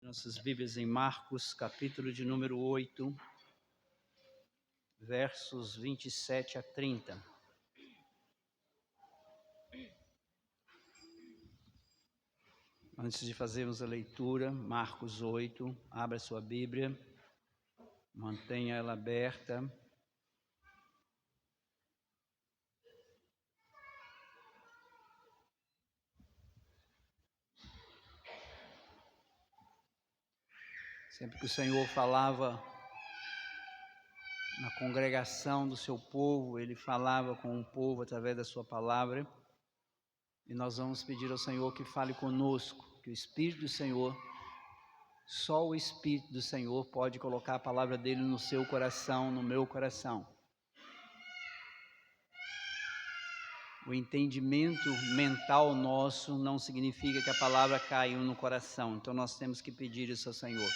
Nossas Bíblias em Marcos, capítulo de número 8, versos 27 a 30. Antes de fazermos a leitura, Marcos 8, abra sua Bíblia, mantenha ela aberta. Sempre que o Senhor falava na congregação do seu povo, Ele falava com o povo através da sua palavra. E nós vamos pedir ao Senhor que fale conosco, que o Espírito do Senhor, só o Espírito do Senhor pode colocar a palavra dele no seu coração, no meu coração. O entendimento mental nosso não significa que a palavra caiu no coração. Então nós temos que pedir isso ao Senhor.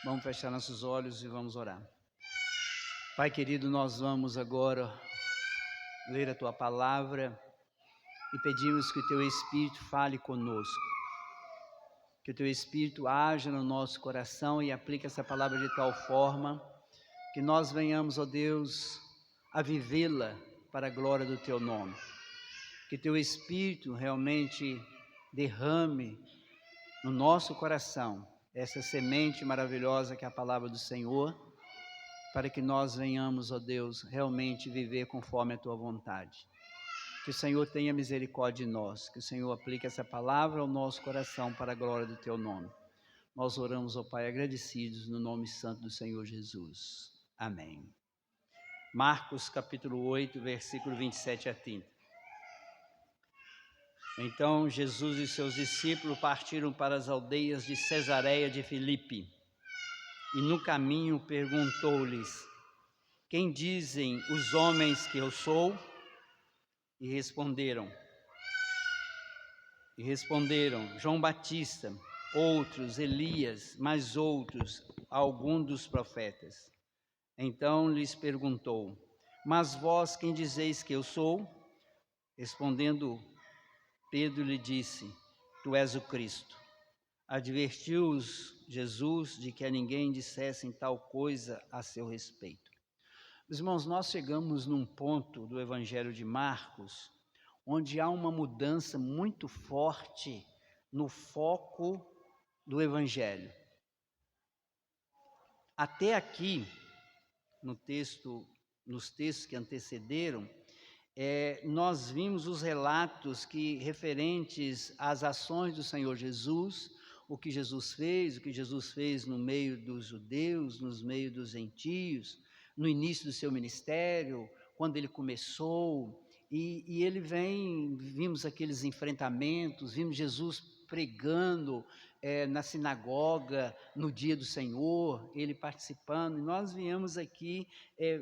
Vamos fechar nossos olhos e vamos orar. Pai querido, nós vamos agora ler a Tua palavra e pedimos que o Teu Espírito fale conosco. Que o Teu Espírito haja no nosso coração e aplique essa palavra de tal forma que nós venhamos, ó Deus, a vivê-la para a glória do Teu nome. Que Teu Espírito realmente derrame no nosso coração essa semente maravilhosa que é a palavra do Senhor, para que nós venhamos, ó Deus, realmente viver conforme a Tua vontade. Que o Senhor tenha misericórdia de nós, que o Senhor aplique essa palavra ao nosso coração para a glória do Teu nome. Nós oramos, ó Pai, agradecidos no nome santo do Senhor Jesus. Amém. Marcos capítulo 8, versículo 27 a 30. Então Jesus e seus discípulos partiram para as aldeias de Cesareia de Filipe. E no caminho perguntou-lhes: quem dizem os homens que eu sou? E responderam, João Batista, outros Elias, mas outros, algum dos profetas. Então lhes perguntou: mas vós quem dizeis que eu sou? Respondendo, Pedro lhe disse: tu és o Cristo. Advertiu-os Jesus de que a ninguém dissessem tal coisa a seu respeito. Meus irmãos, nós chegamos num ponto do Evangelho de Marcos, onde há uma mudança muito forte no foco do Evangelho. Até aqui, nos textos que antecederam, nós vimos os relatos referentes às ações do Senhor Jesus, o que Jesus fez no meio dos judeus, no meio dos gentios, no início do seu ministério, quando ele começou, e vimos aqueles enfrentamentos, vimos Jesus pregando na sinagoga, no dia do Senhor, ele participando, e nós viemos aqui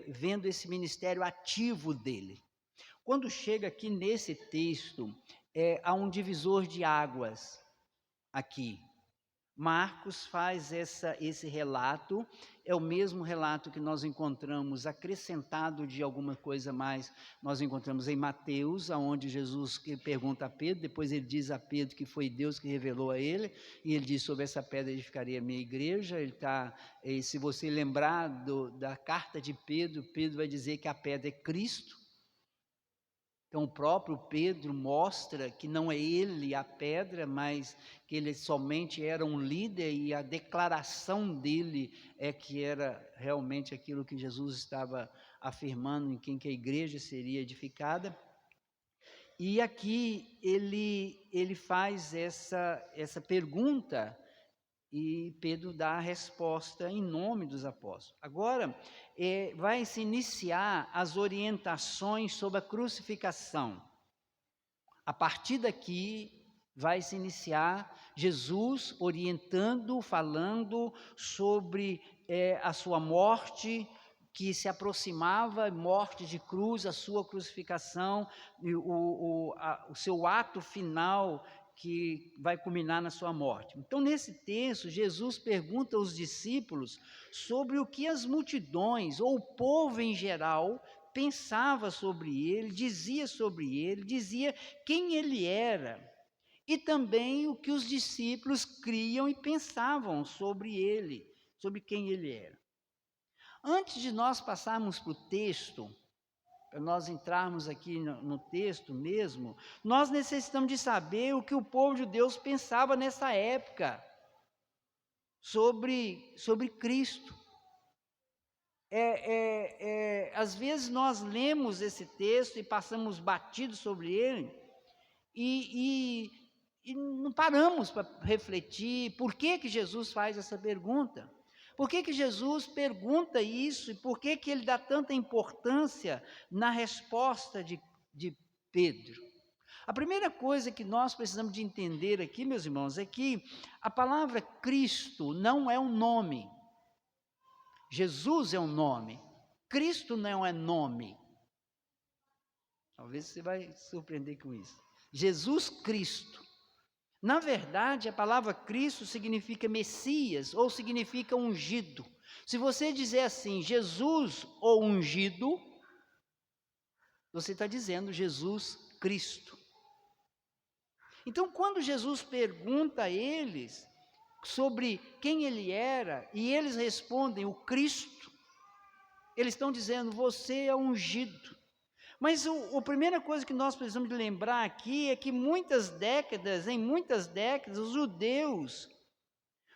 vendo esse ministério ativo dele. Quando chega aqui nesse texto, há um divisor de águas aqui. Marcos faz esse relato, é o mesmo relato que nós encontramos acrescentado de alguma coisa mais, nós encontramos em Mateus, onde Jesus pergunta a Pedro, depois ele diz a Pedro que foi Deus que revelou a ele, e ele diz: sobre essa pedra edificaria a minha igreja. Se você lembrar da carta de Pedro, Pedro vai dizer que a pedra é Cristo. Então o próprio Pedro mostra que não é ele a pedra, mas que ele somente era um líder, e a declaração dele é que era realmente aquilo que Jesus estava afirmando, em quem que a igreja seria edificada. E aqui ele faz essa pergunta, e Pedro dá a resposta em nome dos apóstolos. Agora, vai se iniciar as orientações sobre a crucificação. A partir daqui, vai se iniciar Jesus orientando, falando sobre a sua morte, que se aproximava, morte de cruz, a sua crucificação, e o seu ato final, que vai culminar na sua morte. Então, nesse texto, Jesus pergunta aos discípulos sobre o que as multidões, ou o povo em geral, pensava sobre ele, dizia sobre ele, dizia quem ele era. e também o que os discípulos criam e pensavam sobre ele, sobre quem ele era. Antes de nós passarmos para o texto, para nós entrarmos aqui no texto mesmo, nós necessitamos de saber o que o povo de Deus pensava nessa época sobre Cristo. Às vezes nós lemos esse texto e passamos batidos sobre ele e não paramos para refletir por que Jesus faz essa pergunta. Por que Jesus pergunta isso e por que ele dá tanta importância na resposta de Pedro? A primeira coisa que nós precisamos de entender aqui, meus irmãos, é que a palavra Cristo não é um nome. Jesus é um nome. Cristo não é nome. Talvez você vai se surpreender com isso. Jesus Cristo. Na verdade, a palavra Cristo significa Messias ou significa ungido. Se você dizer assim, Jesus ou ungido, você está dizendo Jesus Cristo. Então, quando Jesus pergunta a eles sobre quem ele era, e eles respondem o Cristo, eles estão dizendo, você é ungido. Mas a primeira coisa que nós precisamos de lembrar aqui é que em muitas décadas, os judeus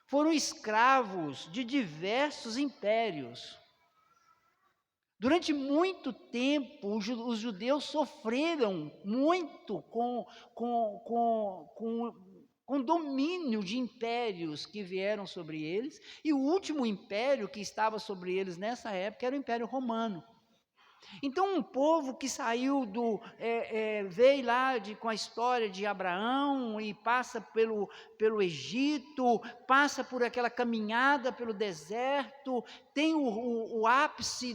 foram escravos de diversos impérios. Durante muito tempo, os judeus sofreram muito com domínio de impérios que vieram sobre eles, e o último império que estava sobre eles nessa época era o Império Romano. Então, um povo que saiu veio lá com a história de Abraão e passa pelo Egito, passa por aquela caminhada pelo deserto, tem o ápice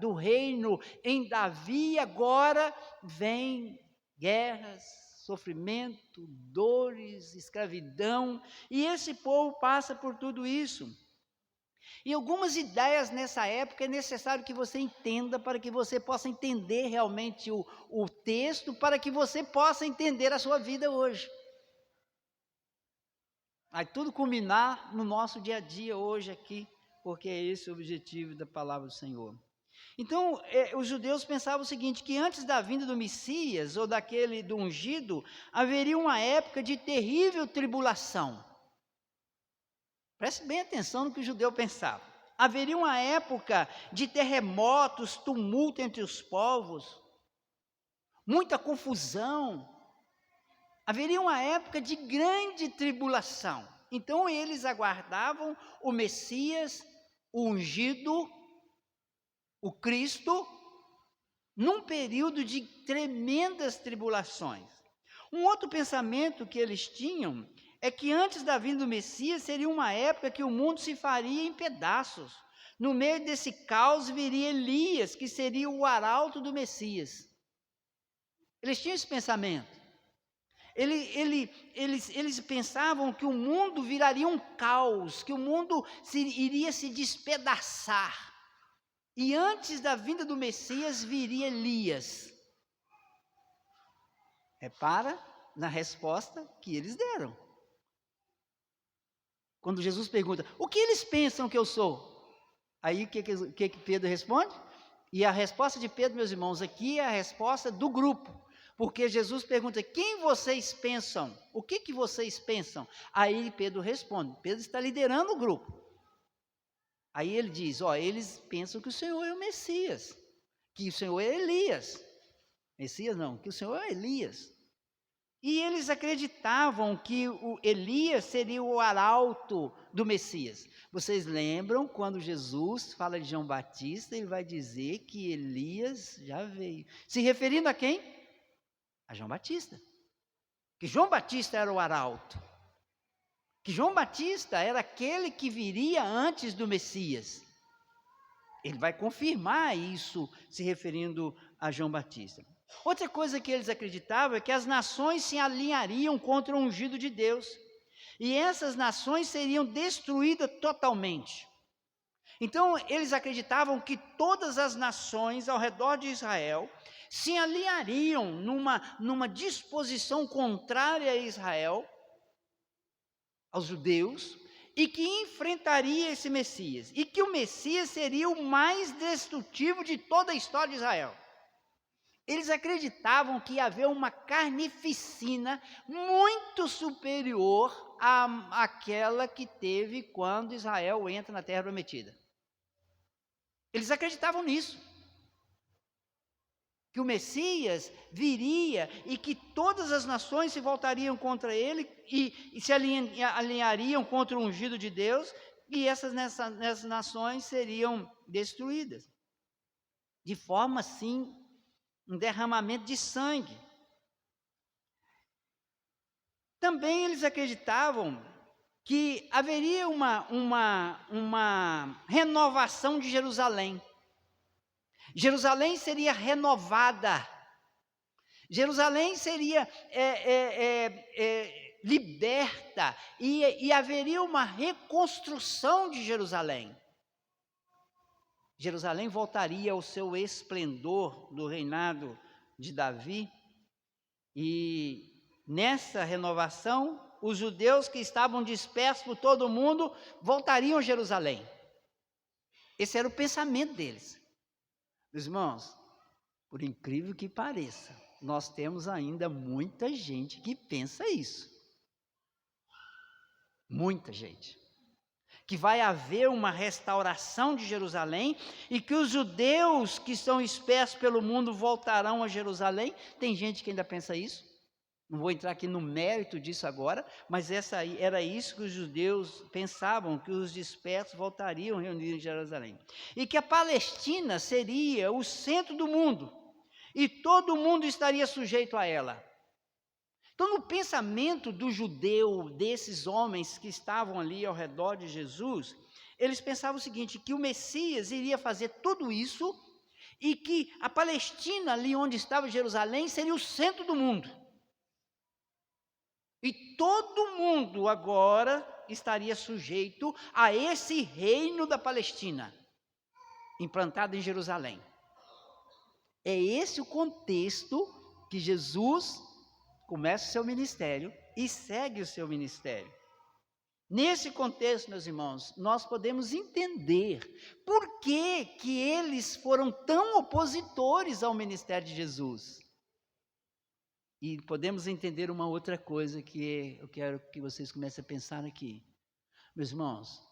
do reino em Davi, agora vem guerras, sofrimento, dores, escravidão, e esse povo passa por tudo isso. E algumas ideias nessa época é necessário que você entenda, para que você possa entender realmente o texto, para que você possa entender a sua vida hoje. Vai tudo culminar no nosso dia a dia hoje aqui, porque é esse o objetivo da palavra do Senhor. Então, os judeus pensavam o seguinte, que antes da vinda do Messias, ou do ungido, haveria uma época de terrível tribulação. Preste bem atenção no que o judeu pensava. Haveria uma época de terremotos, tumulto entre os povos, muita confusão. Haveria uma época de grande tribulação. Então eles aguardavam o Messias, o ungido, o Cristo, num período de tremendas tribulações. Um outro pensamento que eles tinham é que antes da vinda do Messias seria uma época que o mundo se faria em pedaços. No meio desse caos viria Elias, que seria o arauto do Messias. Eles tinham esse pensamento. Eles pensavam que o mundo viraria um caos, que o mundo iria se despedaçar. E antes da vinda do Messias viria Elias. Repara na resposta que eles deram. Quando Jesus pergunta, o que eles pensam que eu sou? Aí o que Pedro responde? E a resposta de Pedro, meus irmãos, aqui é a resposta do grupo. Porque Jesus pergunta, quem vocês pensam? O que vocês pensam? Aí Pedro responde, Pedro está liderando o grupo. Aí ele diz, eles pensam que o Senhor é o Messias, que o Senhor é Elias. Messias não, que o Senhor é Elias. E eles acreditavam que o Elias seria o arauto do Messias. Vocês lembram quando Jesus fala de João Batista, ele vai dizer que Elias já veio. Se referindo a quem? A João Batista. Que João Batista era o arauto. Que João Batista era aquele que viria antes do Messias. Ele vai confirmar isso, se referindo a João Batista. Outra coisa que eles acreditavam é que as nações se alinhariam contra o ungido de Deus. E essas nações seriam destruídas totalmente. Então, eles acreditavam que todas as nações ao redor de Israel se alinhariam numa disposição contrária a Israel, aos judeus, e que enfrentaria esse Messias, e que o Messias seria o mais destrutivo de toda a história de Israel. Eles acreditavam que ia haver uma carnificina muito superior àquela que teve quando Israel entra na Terra Prometida. Eles acreditavam nisso, que o Messias viria e que todas as nações se voltariam contra ele e se alinhariam contra o ungido de Deus, e essas nações seriam destruídas, de forma assim, um derramamento de sangue. Também eles acreditavam que haveria uma renovação de Jerusalém. Jerusalém seria renovada, Jerusalém seria liberta, e haveria uma reconstrução de Jerusalém. Jerusalém voltaria ao seu esplendor do reinado de Davi, e nessa renovação, os judeus que estavam dispersos por todo o mundo voltariam a Jerusalém. Esse era o pensamento deles. Meus irmãos, por incrível que pareça, nós temos ainda muita gente que pensa isso. Muita gente. Que vai haver uma restauração de Jerusalém e que os judeus que estão dispersos pelo mundo voltarão a Jerusalém. Tem gente que ainda pensa isso. Não vou entrar aqui no mérito disso agora, mas era isso que os judeus pensavam, que os dispersos voltariam reunidos em Jerusalém. E que a Palestina seria o centro do mundo, e todo mundo estaria sujeito a ela. Então, no pensamento do judeu, desses homens que estavam ali ao redor de Jesus, eles pensavam o seguinte, que o Messias iria fazer tudo isso, e que a Palestina, ali onde estava Jerusalém, seria o centro do mundo. E todo mundo agora estaria sujeito a esse reino da Palestina, implantado em Jerusalém. É esse o contexto que Jesus começa o seu ministério e segue o seu ministério. Nesse contexto, meus irmãos, nós podemos entender por que eles foram tão opositores ao ministério de Jesus. E podemos entender uma outra coisa que eu quero que vocês comecem a pensar aqui. Meus irmãos,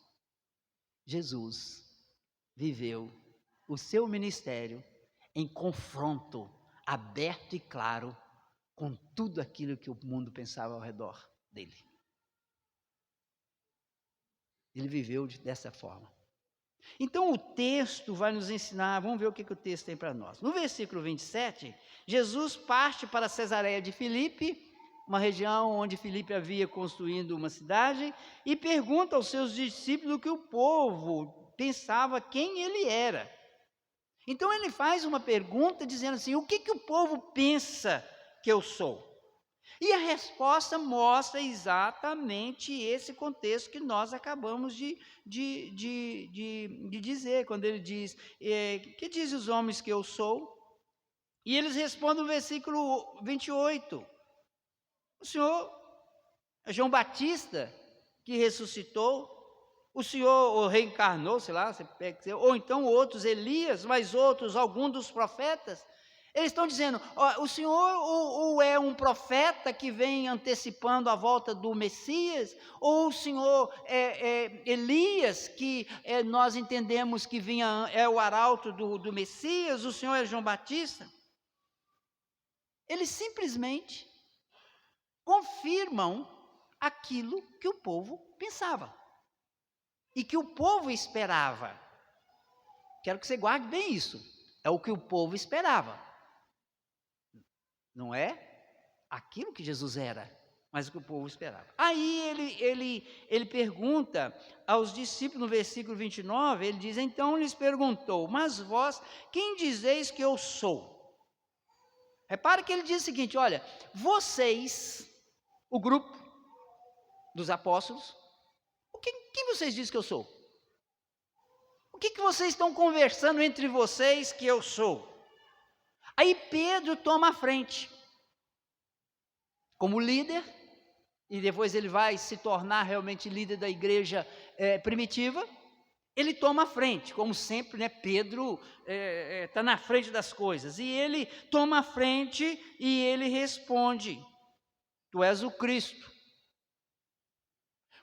Jesus viveu o seu ministério em confronto aberto e claro com tudo aquilo que o mundo pensava ao redor dele. Ele viveu dessa forma. Então o texto vai nos ensinar, vamos ver o que o texto tem para nós. No versículo 27, Jesus parte para Cesareia de Filipe, uma região onde Filipe havia construído uma cidade, e pergunta aos seus discípulos o que o povo pensava quem ele era. Então ele faz uma pergunta dizendo assim, o que o povo pensa que eu sou? E a resposta mostra exatamente esse contexto que nós acabamos de dizer, quando ele diz, que dizem os homens que eu sou? E eles respondem no versículo 28, o Senhor é João Batista que ressuscitou, o Senhor reencarnou, sei lá, ou então outros, Elias, mas outros, alguns dos profetas. Eles estão dizendo, o Senhor ou é um profeta que vem antecipando a volta do Messias, ou o Senhor é Elias, que nós entendemos que é o arauto do Messias, o Senhor é João Batista. Eles simplesmente confirmam aquilo que o povo pensava e que o povo esperava. Quero que você guarde bem isso, é o que o povo esperava. Não é aquilo que Jesus era, mas o que o povo esperava. Aí ele pergunta aos discípulos, no versículo 29, ele diz, então lhes perguntou, mas vós, quem dizeis que eu sou? Repare que ele diz o seguinte, olha, vocês, o grupo dos apóstolos, quem vocês dizem que eu sou? O que vocês estão conversando entre vocês que eu sou? Aí Pedro toma a frente, como líder, e depois ele vai se tornar realmente líder da igreja primitiva. Ele toma a frente, como sempre, né? Pedro está na frente das coisas, e ele toma a frente e ele responde: tu és o Cristo.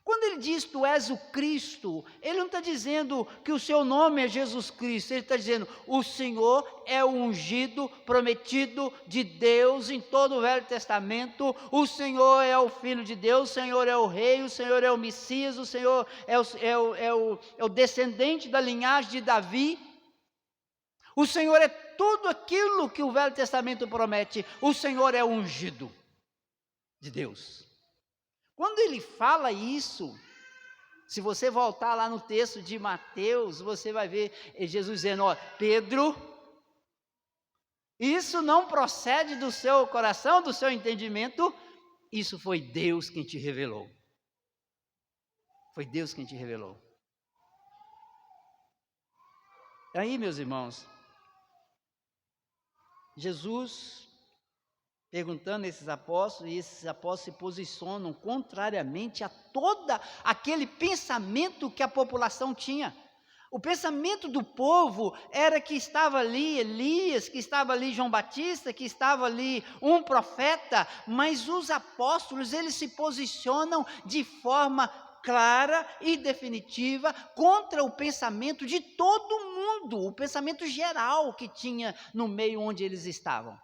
Quando ele diz tu és o Cristo, ele não está dizendo que o seu nome é Jesus Cristo, ele está dizendo o Senhor é o ungido, prometido de Deus em todo o Velho Testamento, o Senhor é o Filho de Deus, o Senhor é o Rei, o Senhor é o Messias, o Senhor é o descendente da linhagem de Davi, o Senhor é tudo aquilo que o Velho Testamento promete, o Senhor é o ungido de Deus. Quando ele fala isso, se você voltar lá no texto de Mateus, você vai ver Jesus dizendo: ó, Pedro, isso não procede do seu coração, do seu entendimento, isso foi Deus quem te revelou. Foi Deus quem te revelou. Aí, meus irmãos, Jesus perguntando a esses apóstolos, e esses apóstolos se posicionam contrariamente a todo aquele pensamento que a população tinha. O pensamento do povo era que estava ali Elias, que estava ali João Batista, que estava ali um profeta, mas os apóstolos, eles se posicionam de forma clara e definitiva contra o pensamento de todo mundo, o pensamento geral que tinha no meio onde eles estavam.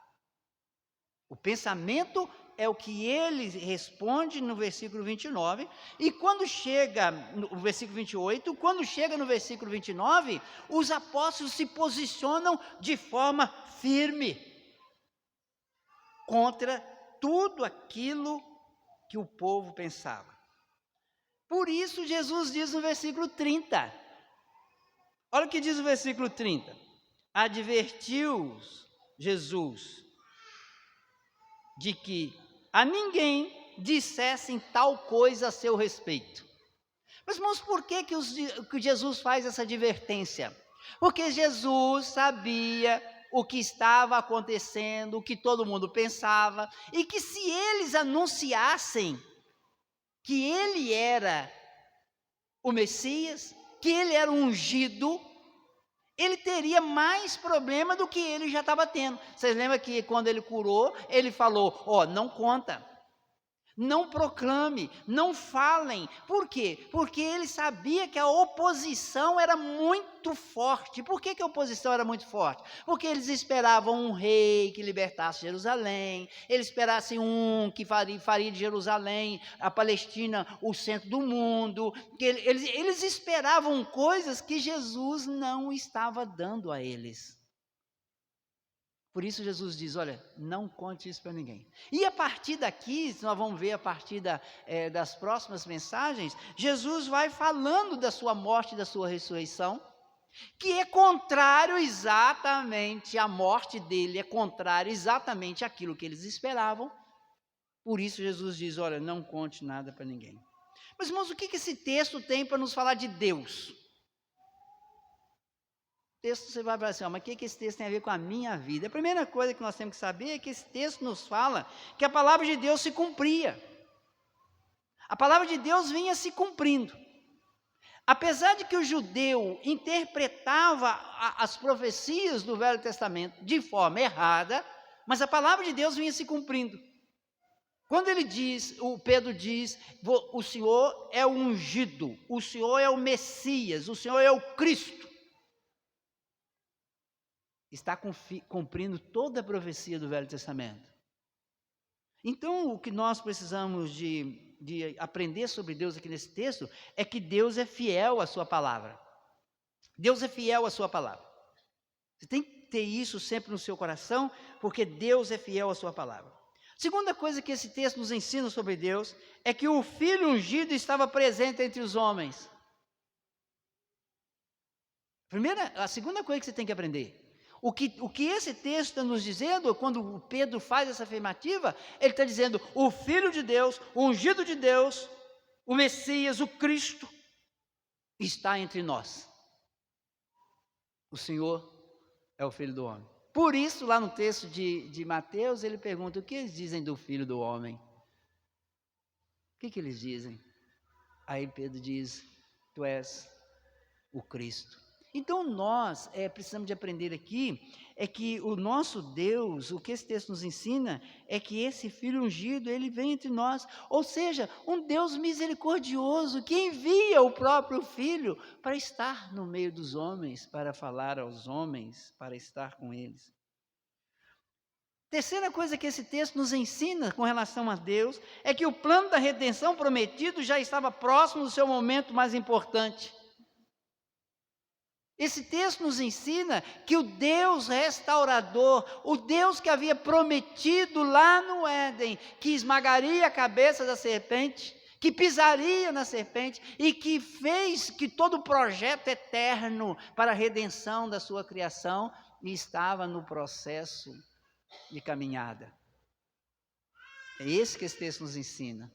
O pensamento é o que ele responde no versículo 29, e quando chega no versículo 28, quando chega no versículo 29, os apóstolos se posicionam de forma firme contra tudo aquilo que o povo pensava. Por isso Jesus diz no versículo 30, olha o que diz o versículo 30, advertiu-os Jesus de que a ninguém dissessem tal coisa a seu respeito. Mas, irmãos, por que Jesus faz essa advertência? Porque Jesus sabia o que estava acontecendo, o que todo mundo pensava, e que se eles anunciassem que ele era o Messias, que ele era o ungido, ele teria mais problema do que ele já estava tendo. Vocês lembram que quando ele curou, ele falou: ó, não conta, não proclame, não falem. Por quê? Porque ele sabia que a oposição era muito forte. Por que a oposição era muito forte? Porque eles esperavam um rei que libertasse Jerusalém, eles esperassem um que faria de Jerusalém, a Palestina, o centro do mundo. Eles esperavam coisas que Jesus não estava dando a eles. Por isso Jesus diz: olha, não conte isso para ninguém. E a partir daqui, nós vamos ver a partir das próximas mensagens, Jesus vai falando da sua morte e da sua ressurreição, que é contrário exatamente, a morte dele é contrário exatamente àquilo que eles esperavam. Por isso Jesus diz: olha, não conte nada para ninguém. Mas, irmãos, o que esse texto tem para nos falar de Deus? Texto, você vai falar assim: mas o que esse texto tem a ver com a minha vida? A primeira coisa que nós temos que saber é que esse texto nos fala que a palavra de Deus se cumpria. A palavra de Deus vinha se cumprindo. Apesar de que o judeu interpretava as profecias do Velho Testamento de forma errada, mas a palavra de Deus vinha se cumprindo. Quando ele diz, o Pedro diz, o Senhor é o ungido, o Senhor é o Messias, o Senhor é o Cristo, está cumprindo toda a profecia do Velho Testamento. Então, o que nós precisamos de aprender sobre Deus aqui nesse texto é que Deus é fiel à sua palavra. Deus é fiel à sua palavra. Você tem que ter isso sempre no seu coração, porque Deus é fiel à sua palavra. Segunda coisa que esse texto nos ensina sobre Deus é que o Filho ungido estava presente entre os homens. A segunda coisa que você tem que aprender: o que esse texto está nos dizendo, quando Pedro faz essa afirmativa, ele está dizendo: o Filho de Deus, o ungido de Deus, o Messias, o Cristo, está entre nós. O Senhor é o Filho do homem. Por isso, lá no texto de Mateus, ele pergunta: o que eles dizem do Filho do Homem? O que eles dizem? Aí Pedro diz: tu és o Cristo. Então nós precisamos de aprender aqui, é que o nosso Deus, o que esse texto nos ensina, é que esse Filho ungido, ele vem entre nós, ou seja, um Deus misericordioso, que envia o próprio Filho para estar no meio dos homens, para falar aos homens, para estar com eles. Terceira coisa que esse texto nos ensina com relação a Deus, é que o plano da redenção prometido já estava próximo do seu momento mais importante. Esse texto nos ensina que o Deus restaurador, o Deus que havia prometido lá no Éden, que esmagaria a cabeça da serpente, que pisaria na serpente e que fez que todo o projeto eterno para a redenção da sua criação estava no processo de caminhada. É isso que esse texto nos ensina,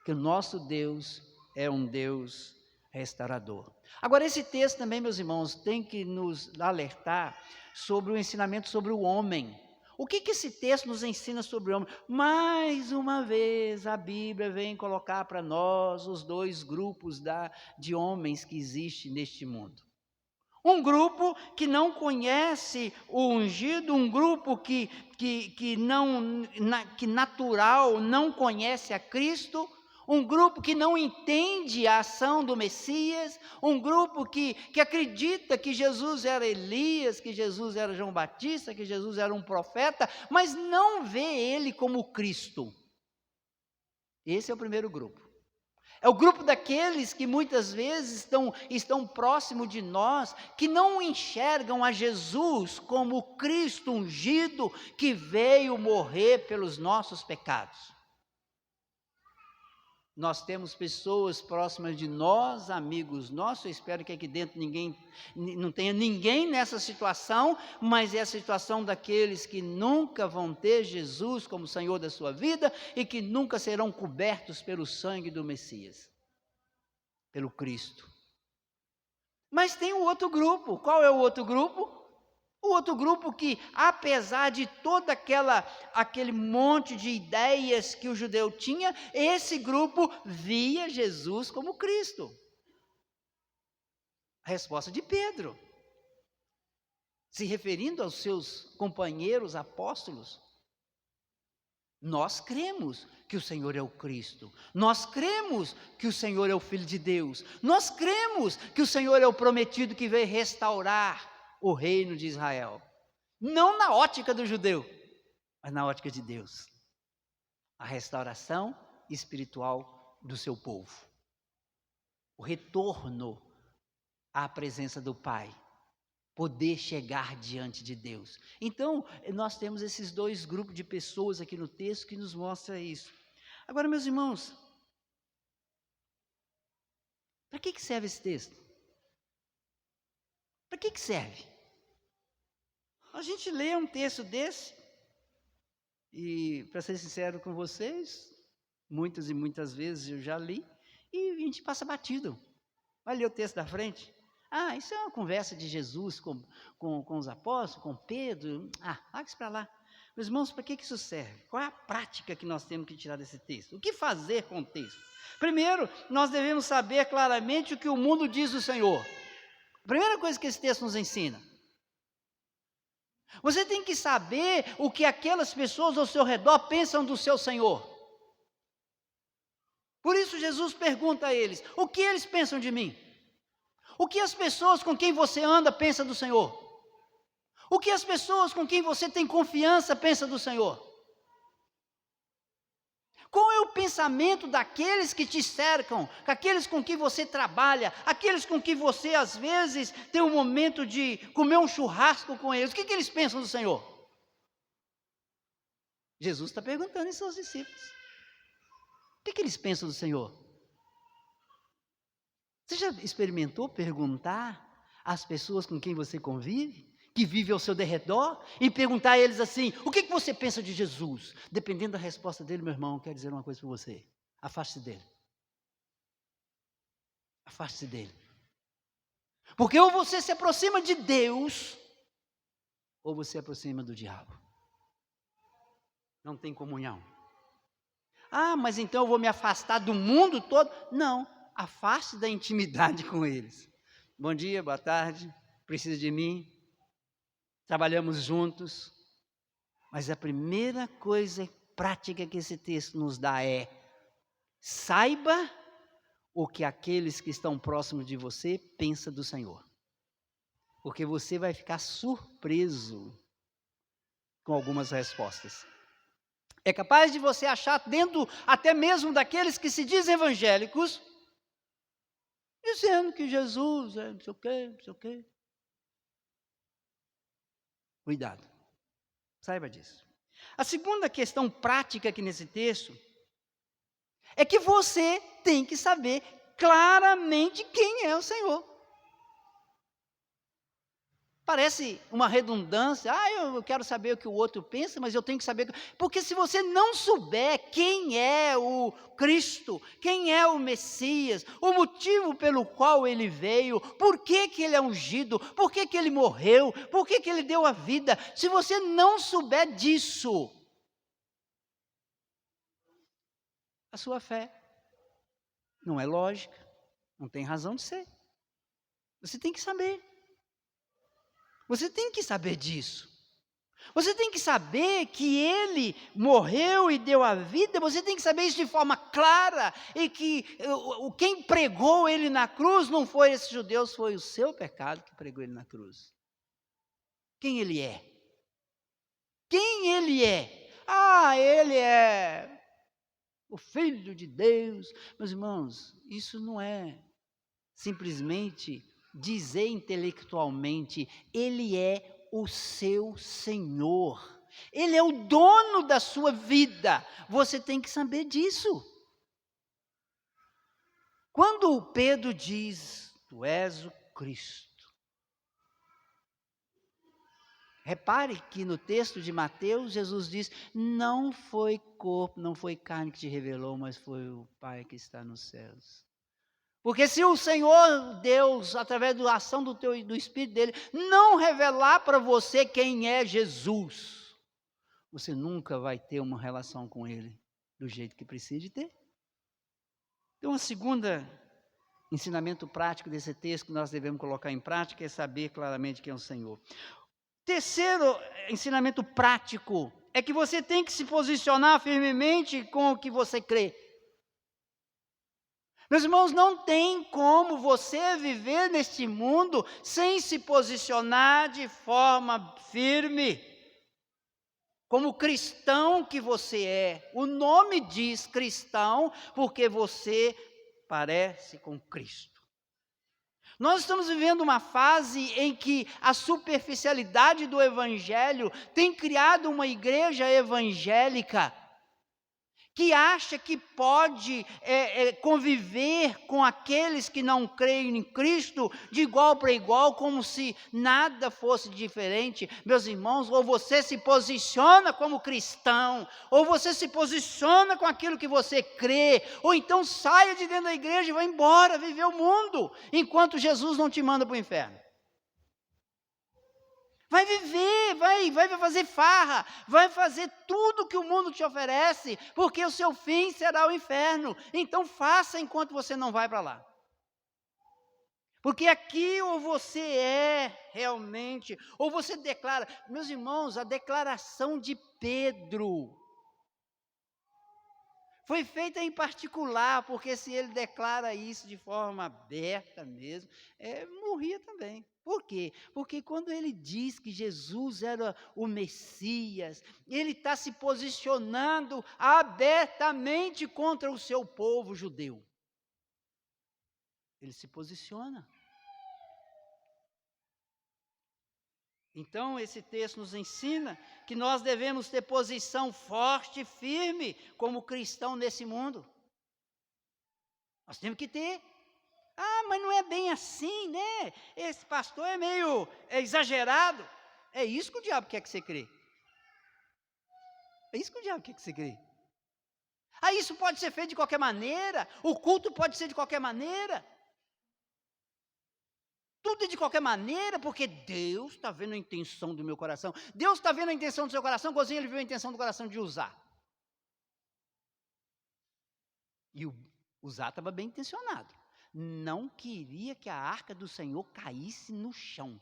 que o nosso Deus é um Deus restaurador. Agora, esse texto também, meus irmãos, tem que nos alertar sobre o ensinamento sobre o homem. O que esse texto nos ensina sobre o homem? Mais uma vez, a Bíblia vem colocar para nós os dois grupos de homens que existem neste mundo. Um grupo que não conhece o ungido, um grupo que natural não conhece a Cristo, um grupo que não entende a ação do Messias, um grupo que acredita que Jesus era Elias, que Jesus era João Batista, que Jesus era um profeta, mas não vê ele como Cristo. Esse é o primeiro grupo. É o grupo daqueles que muitas vezes estão próximo de nós, que não enxergam a Jesus como o Cristo ungido que veio morrer pelos nossos pecados. Nós temos pessoas próximas de nós, amigos nossos, eu espero que aqui dentro não tenha ninguém nessa situação, mas é a situação daqueles que nunca vão ter Jesus como Senhor da sua vida e que nunca serão cobertos pelo sangue do Messias, pelo Cristo. Mas tem um outro grupo. Qual é o outro grupo? O outro grupo que, apesar de todo aquele monte de ideias que o judeu tinha, esse grupo via Jesus como Cristo. A resposta de Pedro, se referindo aos seus companheiros apóstolos: nós cremos que o Senhor é o Cristo, nós cremos que o Senhor é o Filho de Deus, nós cremos que o Senhor é o prometido que veio restaurar o reino de Israel, não na ótica do judeu, mas na ótica de Deus, a restauração espiritual do seu povo, o retorno à presença do Pai, poder chegar diante de Deus. Então, nós temos esses dois grupos de pessoas aqui no texto que nos mostra isso. Agora, meus irmãos, para que serve esse texto? Para que serve? A gente lê um texto desse, e para ser sincero com vocês, muitas e muitas vezes eu já li, e a gente passa batido. Vai ler o texto da frente. Ah, isso é uma conversa de Jesus com os apóstolos, com Pedro. Larga isso para lá. Meus irmãos, para que isso serve? Qual é a prática que nós temos que tirar desse texto? O que fazer com o texto? Primeiro, nós devemos saber claramente o que o mundo diz do Senhor. A primeira coisa que esse texto nos ensina. Você tem que saber o que aquelas pessoas ao seu redor pensam do seu Senhor. Por isso Jesus pergunta a eles: o que eles pensam de mim? O que as pessoas com quem você anda pensam do Senhor? O que as pessoas com quem você tem confiança pensam do Senhor? Qual é o pensamento daqueles que te cercam, aqueles com quem você trabalha, aqueles com quem você às vezes tem um momento de comer um churrasco com eles? O que eles pensam do Senhor? Jesus está perguntando aos seus discípulos: o que eles pensam do Senhor? Você já experimentou perguntar às pessoas com quem você convive, que vivem ao seu derredor, e perguntar a eles assim: o que você pensa de Jesus? Dependendo da resposta dele, meu irmão, eu quero dizer uma coisa para você: afaste-se dele. Afaste-se dele. Porque ou você se aproxima de Deus, ou você aproxima do diabo. Não tem comunhão. Ah, mas então eu vou me afastar do mundo todo? Não, afaste da intimidade com eles. Bom dia, boa tarde, precisa de mim? Trabalhamos juntos. Mas a primeira coisa prática que esse texto nos dá é: saiba o que aqueles que estão próximos de você pensam do Senhor. Porque você vai ficar surpreso com algumas respostas. É capaz de você achar dentro até mesmo daqueles que se dizem evangélicos, dizendo que Jesus é não sei o quê, não sei o quê. Cuidado, saiba disso. A segunda questão prática aqui nesse texto é que você tem que saber claramente quem é o Senhor. Parece uma redundância. Eu quero saber o que o outro pensa, mas eu tenho que saber. Porque se você não souber quem é o Cristo, quem é o Messias, o motivo pelo qual ele veio, por que ele é ungido, por que ele morreu, por que ele deu a vida, se você não souber disso, a sua fé não é lógica, não tem razão de ser. Você tem que saber. Você tem que saber disso. Você tem que saber que ele morreu e deu a vida. Você tem que saber isso de forma clara. E que quem pregou ele na cruz não foi esses judeus, foi o seu pecado que pregou ele na cruz. Quem ele é? Quem ele é? Ele é o Filho de Deus. Meus irmãos, isso não é simplesmente dizer intelectualmente. Ele é o seu Senhor. Ele é o dono da sua vida. Você tem que saber disso. Quando Pedro diz, tu és o Cristo. Repare que no texto de Mateus, Jesus diz, não foi corpo, não foi carne que te revelou, mas foi o Pai que está nos céus. Porque se o Senhor Deus, através da ação do Espírito dele, não revelar para você quem é Jesus, você nunca vai ter uma relação com ele do jeito que precisa ter. Então, o segundo ensinamento prático desse texto que nós devemos colocar em prática é saber claramente quem é o Senhor. Terceiro ensinamento prático é que você tem que se posicionar firmemente com o que você crê. Meus irmãos, não tem como você viver neste mundo sem se posicionar de forma firme. Como cristão que você é. O nome diz cristão porque você parece com Cristo. Nós estamos vivendo uma fase em que a superficialidade do evangelho tem criado uma igreja evangélica que acha que pode conviver com aqueles que não creem em Cristo de igual para igual, como se nada fosse diferente. Meus irmãos, ou você se posiciona como cristão, ou você se posiciona com aquilo que você crê, ou então saia de dentro da igreja e vá embora viver o mundo, enquanto Jesus não te manda para o inferno. Vai viver, vai fazer farra, vai fazer tudo que o mundo te oferece, porque o seu fim será o inferno. Então faça enquanto você não vai para lá. Porque aqui ou você é realmente, ou você declara. Meus irmãos, a declaração de Pedro foi feita em particular, porque se ele declara isso de forma aberta mesmo, morria também. Por quê? Porque quando ele diz que Jesus era o Messias, ele está se posicionando abertamente contra o seu povo judeu. Ele se posiciona. Então, esse texto nos ensina que nós devemos ter posição forte e firme como cristão nesse mundo. Nós temos que ter. Mas não é bem assim, né? Esse pastor é meio exagerado. É isso que o diabo quer que você crê. É isso que o diabo quer que você crê. Isso pode ser feito de qualquer maneira. O culto pode ser de qualquer maneira. tudo de qualquer maneira, porque Deus está vendo a intenção do meu coração. Deus está vendo a intenção do seu coração, igualzinho Ele viu a intenção do coração de Uzá. E o Uzá estava bem intencionado. Não queria que a arca do Senhor caísse no chão.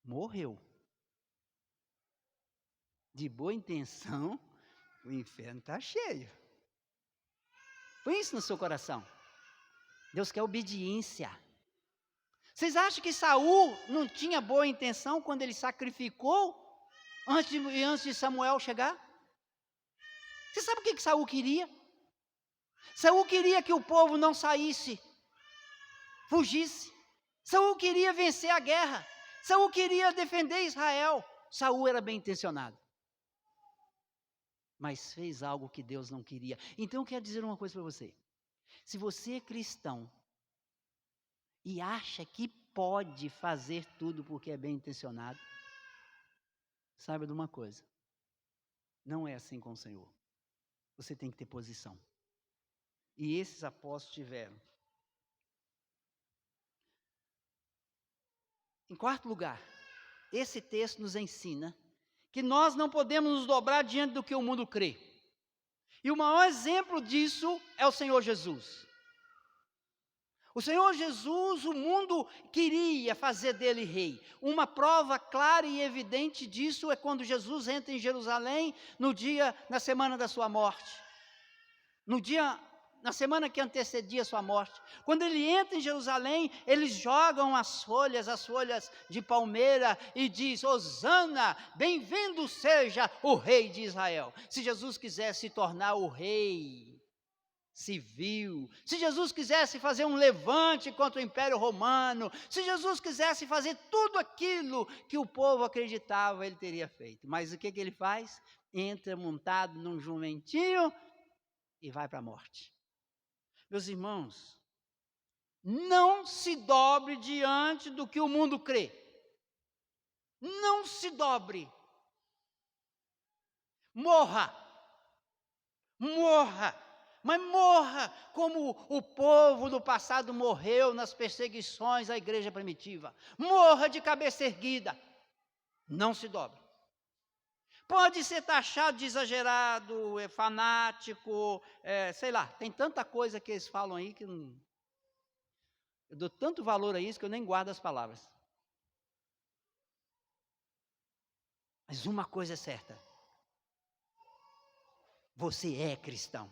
Morreu. De boa intenção, o inferno está cheio. Põe isso no seu coração. Deus quer obediência. Vocês acham que Saul não tinha boa intenção quando ele sacrificou antes de Samuel chegar? Você sabe o que Saul queria? Saul queria que o povo não saísse, fugisse. Saul queria vencer a guerra. Saul queria defender Israel. Saul era bem intencionado, mas fez algo que Deus não queria. Então eu quero dizer uma coisa para você. Se você é cristão e acha que pode fazer tudo porque é bem intencionado, saiba de uma coisa: não é assim com o Senhor. Você tem que ter posição. E esses apóstolos tiveram. Em quarto lugar, esse texto nos ensina que nós não podemos nos dobrar diante do que o mundo crê. E o maior exemplo disso é o Senhor Jesus. O Senhor Jesus, o mundo queria fazer dele rei. Uma prova clara e evidente disso é quando Jesus entra em Jerusalém na semana da sua morte. Na semana que antecedia a sua morte. Quando ele entra em Jerusalém, eles jogam as folhas de palmeira e diz: Hosana, bem-vindo seja o rei de Israel. Se Jesus quisesse se tornar o rei civil, se Jesus quisesse fazer um levante contra o Império Romano, se Jesus quisesse fazer tudo aquilo que o povo acreditava, ele teria feito. Mas o que ele faz? Entra montado num jumentinho e vai para a morte. Meus irmãos, não se dobre diante do que o mundo crê. Não se dobre. Morra. Morra. Mas morra como o povo do passado morreu nas perseguições à igreja primitiva. Morra de cabeça erguida. Não se dobre. Pode ser taxado de exagerado, fanático, sei lá, tem tanta coisa que eles falam aí que não... Eu dou tanto valor a isso que eu nem guardo as palavras. Mas uma coisa é certa: você é cristão.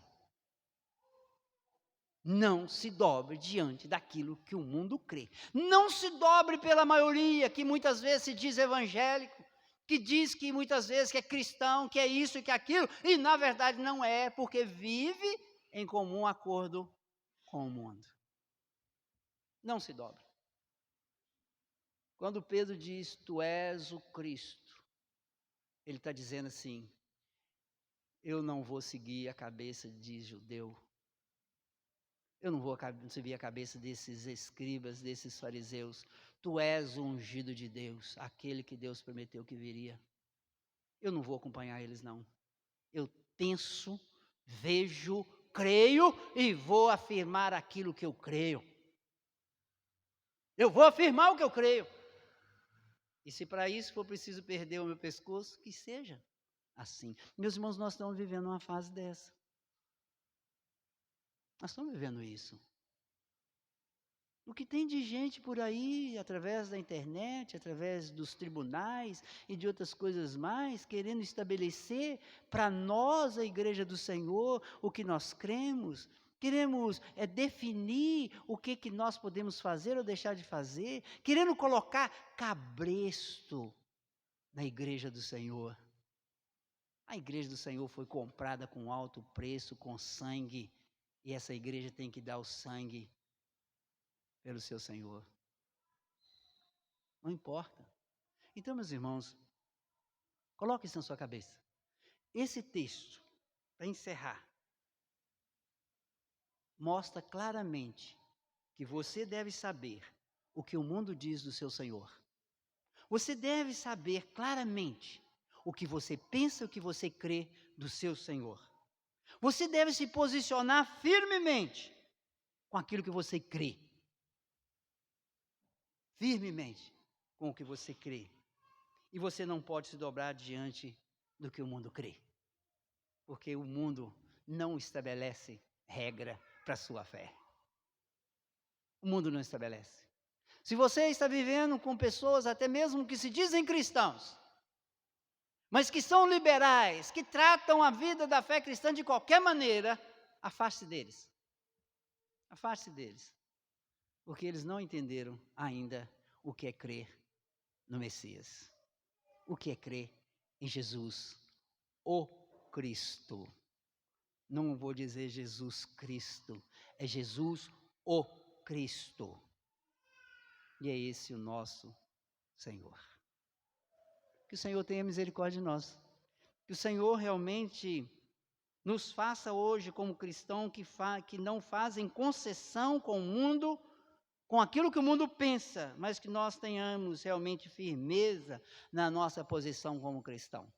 Não se dobre diante daquilo que o mundo crê. Não se dobre pela maioria que muitas vezes se diz evangélico, que diz que muitas vezes que é cristão, que é isso e que é aquilo, e na verdade não é, porque vive em comum acordo com o mundo. Não se dobre. Quando Pedro diz, tu és o Cristo, ele está dizendo assim: eu não vou seguir a cabeça de judeu, eu não vou seguir a cabeça desses escribas, desses fariseus. Tu és o ungido de Deus, aquele que Deus prometeu que viria. Eu não vou acompanhar eles, não. Eu penso, vejo, creio e vou afirmar aquilo que eu creio. Eu vou afirmar o que eu creio. E se para isso for preciso perder o meu pescoço, que seja assim. Meus irmãos, nós estamos vivendo uma fase dessa. Nós estamos vivendo isso. O que tem de gente por aí, através da internet, através dos tribunais e de outras coisas mais, querendo estabelecer para nós, a Igreja do Senhor, o que nós cremos. Queremos definir o que nós podemos fazer ou deixar de fazer, querendo colocar cabresto na Igreja do Senhor. A Igreja do Senhor foi comprada com alto preço, com sangue, e essa igreja tem que dar o sangue pelo seu Senhor. Não importa. Então, meus irmãos, coloque isso na sua cabeça. Esse texto, para encerrar, mostra claramente que você deve saber o que o mundo diz do seu Senhor. Você deve saber claramente o que você pensa, o que você crê do seu Senhor. Você deve se posicionar firmemente com aquilo que você crê. firmemente com o que você crê. E você não pode se dobrar diante do que o mundo crê. Porque o mundo não estabelece regra para a sua fé. O mundo não estabelece. Se você está vivendo com pessoas até mesmo que se dizem cristãos, mas que são liberais, que tratam a vida da fé cristã de qualquer maneira, afaste-se deles. Afaste-se deles. Porque eles não entenderam ainda o que é crer no Messias. O que é crer em Jesus, o Cristo. Não vou dizer Jesus Cristo, é Jesus o Cristo. E é esse o nosso Senhor. Que o Senhor tenha misericórdia de nós. Que o Senhor realmente nos faça hoje como cristãos que não fazem concessão com o mundo, com aquilo que o mundo pensa, mas que nós tenhamos realmente firmeza na nossa posição como cristão.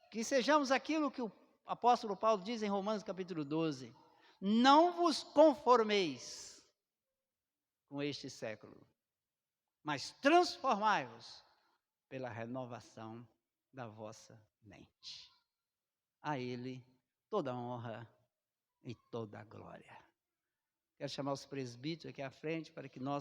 Que sejamos aquilo que o apóstolo Paulo diz em Romanos capítulo 12, não vos conformeis com este século, mas transformai-vos pela renovação da vossa mente. A Ele toda a honra e toda a glória. Quero chamar os presbíteros aqui à frente para que nós